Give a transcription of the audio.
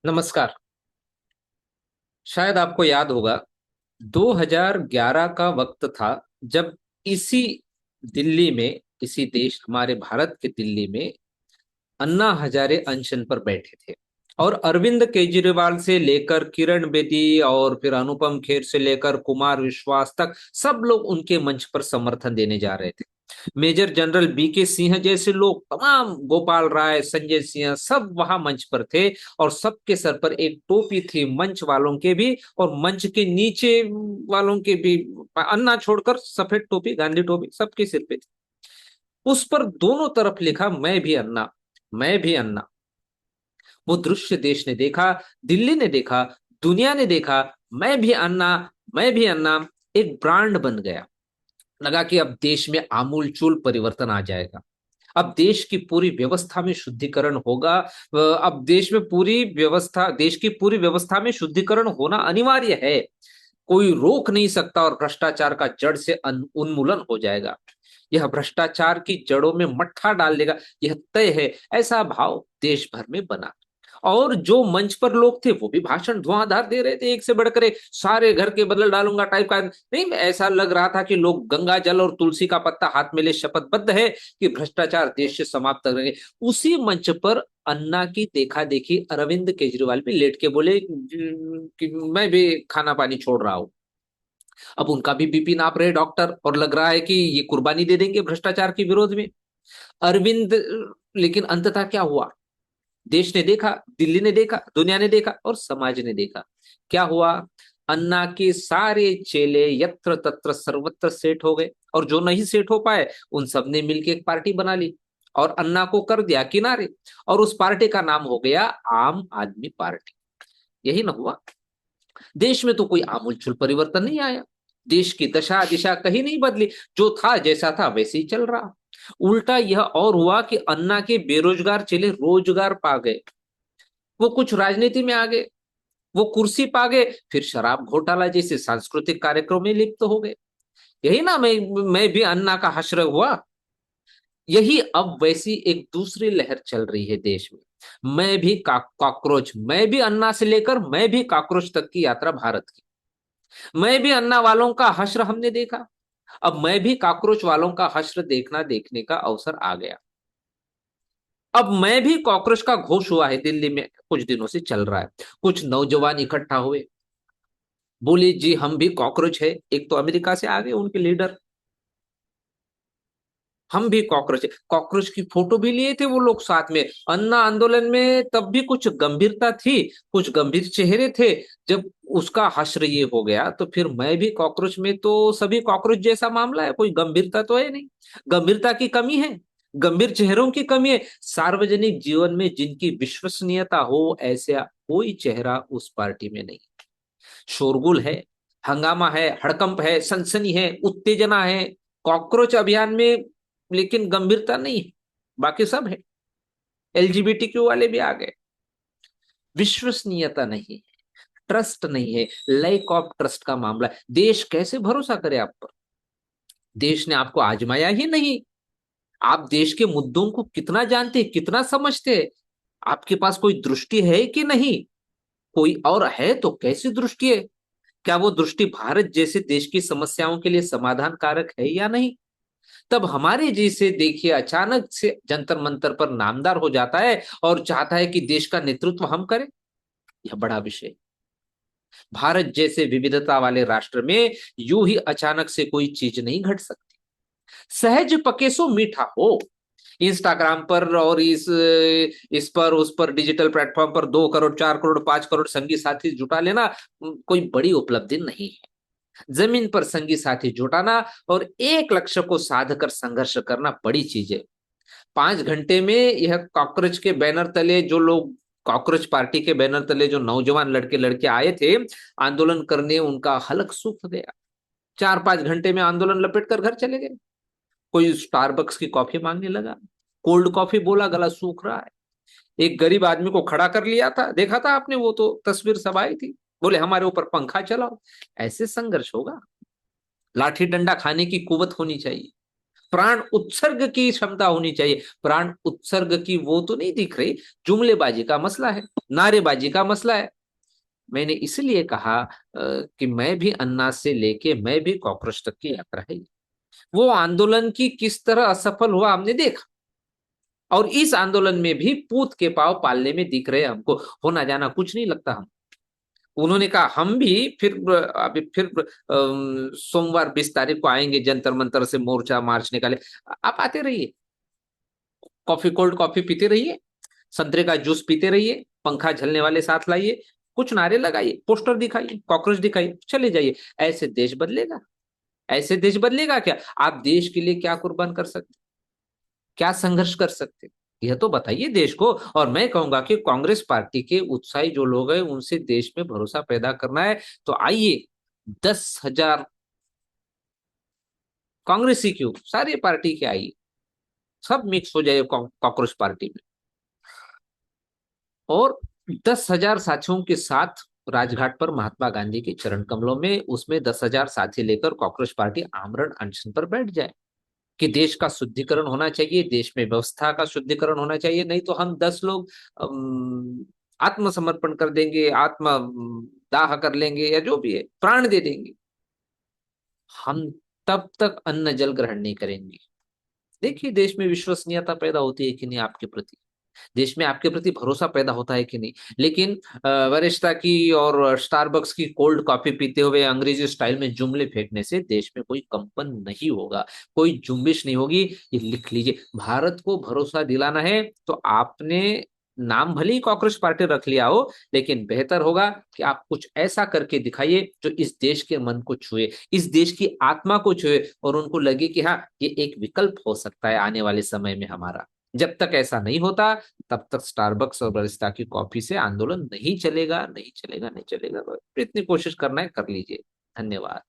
नमस्कार। शायद आपको याद होगा 2011 का वक्त था जब इसी दिल्ली में, इसी देश हमारे भारत के दिल्ली में अन्ना हजारे अनशन पर बैठे थे। और अरविंद केजरीवाल से लेकर किरण बेदी और फिर अनुपम खेर से लेकर कुमार विश्वास तक सब लोग उनके मंच पर समर्थन देने जा रहे थे। मेजर जनरल बीके सिंह जैसे लोग, तमाम, गोपाल राय, संजय सिंह, सब वहां मंच पर थे। और सबके सर पर एक टोपी थी, मंच वालों के भी और मंच के नीचे वालों के भी। अन्ना छोड़कर सफेद टोपी, गांधी टोपी सबके सिर पे थी। उस पर दोनों तरफ लिखा, मैं भी अन्ना, मैं भी अन्ना। वो दृश्य देश ने देखा, दिल्ली ने देखा, दुनिया ने देखा। मैं भी अन्ना, मैं भी अन्ना एक ब्रांड बन गया। लगा कि अब देश में आमूलचूल परिवर्तन आ जाएगा। अब देश की पूरी व्यवस्था में शुद्धिकरण होगा। अब देश की पूरी व्यवस्था में शुद्धिकरण होना अनिवार्य है। कोई रोक नहीं सकता और भ्रष्टाचार का जड़ से उन्मूलन हो जाएगा। यह भ्रष्टाचार की जड़ों में मट्ठा डाल देगा, यह तय है। ऐसा भाव देश भर में बना। और जो मंच पर लोग थे वो भी भाषण धुआंधार दे रहे थे, एक से बढ़कर एक, सारे घर के बदल डालूंगा टाइप का। नहीं, ऐसा लग रहा था कि लोग गंगा जल और तुलसी का पत्ता हाथ में ले शपथबद्ध है कि भ्रष्टाचार देश से समाप्त करेंगे। उसी मंच पर अन्ना की देखा देखी अरविंद केजरीवाल भी लेट के बोले कि मैं भी खाना पानी छोड़ रहा हूं। अब उनका भी बीपी नाप रहे डॉक्टर और लग रहा है कि ये कुर्बानी दे देंगे भ्रष्टाचार के विरोध में। अरविंद, लेकिन अंततः क्या हुआ? देश ने देखा, दिल्ली ने देखा, दुनिया ने देखा और समाज ने देखा। क्या हुआ? अन्ना के सारे चेले यत्र तत्र सर्वत्र सेट हो गए और जो नहीं सेट हो पाए उन सब ने मिलकर एक पार्टी बना ली और अन्ना को कर दिया किनारे। और उस पार्टी का नाम हो गया आम आदमी पार्टी। यही ना हुआ? देश में तो कोई आमूलचूल परिवर्तन नहीं आया। देश की दशा दिशा कहीं नहीं बदली। जो था जैसा था वैसे ही चल रहा। उल्टा यह और हुआ कि अन्ना के बेरोजगार चेले रोजगार पा गए। वो कुछ राजनीति में आ गए, वो कुर्सी पा गए, फिर शराब घोटाला जैसे सांस्कृतिक कार्यक्रम में लिप्त हो गए। यही ना मैं भी अन्ना का हश्र हुआ। यही अब वैसी एक दूसरी लहर चल रही है देश में। मैं भी कॉकरोच, मैं भी अन्ना से लेकर मैं भी कॉकरोच तक की यात्रा भारत की। मैं भी अन्ना वालों का हश्र हमने देखा। अब मैं भी कॉकरोच वालों का हश्र देखने का अवसर आ गया। अब मैं भी कॉकरोच का घोष हुआ है, दिल्ली में कुछ दिनों से चल रहा है। कुछ नौजवान इकट्ठा हुए, बोले जी हम भी कॉकरोच है। एक तो अमेरिका से आ गए उनके लीडर, हम भी कॉकरोच है। कॉकरोच की फोटो भी लिए थे वो लोग साथ में। अन्ना आंदोलन में तब भी कुछ गंभीरता थी, कुछ गंभीर चेहरे थे। जब उसका हश्र ये हो गया तो फिर मैं भी कॉकरोच में तो सभी कॉकरोच जैसा मामला है, कोई गंभीरता तो है नहीं। गंभीरता की कमी है, गंभीर चेहरों की कमी है। सार्वजनिक जीवन में जिनकी विश्वसनीयता हो ऐसा कोई चेहरा उस पार्टी में नहीं। शोरगुल है, हंगामा है, हड़कंप है, सनसनी है, उत्तेजना है कॉकरोच अभियान में, लेकिन गंभीरता नहीं है। बाकी सब है। एलजीबीटीक्यू वाले भी आ गए। विश्वसनीयता नहीं है, ट्रस्ट नहीं है, लैक ऑफ ट्रस्ट का मामला है। देश कैसे भरोसा करे आप पर? देश ने आपको आजमाया ही नहीं। आप देश के मुद्दों को कितना जानते हैं, कितना समझते हैं? आपके पास कोई दृष्टि है कि नहीं? कोई और है तो कैसी दृष्टि है? क्या वो दृष्टि भारत जैसे देश की समस्याओं के लिए समाधान कारक है या नहीं? तब हमारे जैसे देखिए अचानक से जंतर मंतर पर नामदार हो जाता है और चाहता है कि देश का नेतृत्व हम करें। यह बड़ा विषय। भारत जैसे विविधता वाले राष्ट्र में यूं ही अचानक से कोई चीज नहीं घट सकती। सहज पके सो मीठा हो। इंस्टाग्राम पर और इस पर उस पर डिजिटल प्लेटफॉर्म पर 2 करोड़, 4 करोड़, 5 करोड़ संगी साथी जुटा लेना कोई बड़ी उपलब्धि नहीं है। जमीन पर संगी साथी जुटाना और एक लक्ष्य को साध कर संघर्ष करना बड़ी चीज है। 5 घंटे में यह कॉकरोच के बैनर तले जो लोग, कॉकरोच पार्टी के बैनर तले जो नौजवान लड़के लड़के आए थे आंदोलन करने, उनका हलक सूख गया। 4-5 घंटे में आंदोलन लपेट कर घर चले गए। कोई स्टारबक्स की कॉफी मांगने लगा, कोल्ड कॉफी बोला, गला सूख रहा है। एक गरीब आदमी को खड़ा कर लिया था, देखा था आपने, वो तो तस्वीर सब आई थी। बोले हमारे ऊपर पंखा चलाओ। ऐसे संघर्ष होगा? लाठी डंडा खाने की कुवत होनी चाहिए। प्राण उत्सर्ग की क्षमता होनी चाहिए। प्राण उत्सर्ग की वो तो नहीं दिख रही। जुमलेबाजी का मसला है, नारेबाजी का मसला है। मैंने इसलिए कहा कि मैं भी अन्ना से लेके मैं भी कॉकरोच तक की यात्रा है। वो आंदोलन की किस तरह असफल हुआ हमने देखा, और इस आंदोलन में भी पूत के पांव पालने में दिख रहे हमको। होना जाना कुछ नहीं लगता हम। उन्होंने कहा हम भी फिर अभी फिर सोमवार 20 तारीख को आएंगे, जंतर मंतर से मोर्चा मार्च निकाले। आप आते रहिए, कॉफी कोल्ड कॉफी पीते रहिए, संतरे का जूस पीते रहिए, पंखा झलने वाले साथ लाइए, कुछ नारे लगाइए, पोस्टर दिखाइए, कॉकरोच दिखाइए, चले जाइए। ऐसे देश बदलेगा? ऐसे देश बदलेगा क्या? आप देश के लिए क्या कुर्बान कर सकते, क्या संघर्ष कर सकते, यह तो बताइए देश को। और मैं कहूंगा कि कांग्रेस पार्टी के उत्साही जो लोग हैं उनसे देश में भरोसा पैदा करना है तो आइए, 10,000 कांग्रेसी क्यों, सारी पार्टी के आइए, सब मिक्स हो जाए कॉकरोच पार्टी में। और 10,000 साथियों के साथ राजघाट पर महात्मा गांधी के चरण कमलों में, उसमें 10,000 साथी लेकर कॉकरोच पार्टी आमरण अनशन पर बैठ जाए कि देश का शुद्धिकरण होना चाहिए, देश में व्यवस्था का शुद्धिकरण होना चाहिए, नहीं तो हम 10 लोग आत्मसमर्पण कर देंगे, आत्म दाह कर लेंगे, या जो भी है प्राण दे देंगे, हम तब तक अन्न जल ग्रहण नहीं करेंगे। देखिए देश में विश्वसनीयता पैदा होती है कि नहीं आपके प्रति, देश में आपके प्रति भरोसा पैदा होता है कि नहीं। लेकिन वरिष्ठता की और स्टारबक्स की कोल्ड कॉफी पीते हुए अंग्रेजी स्टाइल में जुमले फेंकने से देश में कोई कंपन नहीं होगा, कोई जुम्बिश नहीं होगी। ये लिख लीजिए, भारत को भरोसा दिलाना है तो आपने नाम भले ही कांग्रेस पार्टी रख लिया हो, लेकिन बेहतर होगा कि आप कुछ ऐसा करके दिखाइए जो इस देश के मन को छुए, इस देश की आत्मा को छुए, और उनको लगे कि हाँ ये एक विकल्प हो सकता है आने वाले समय में हमारा। जब तक ऐसा नहीं होता तब तक स्टारबक्स और बरिस्ता की कॉफी से आंदोलन नहीं चलेगा, नहीं चलेगा, नहीं चलेगा। इतनी कोशिश करना है कर लीजिए। धन्यवाद।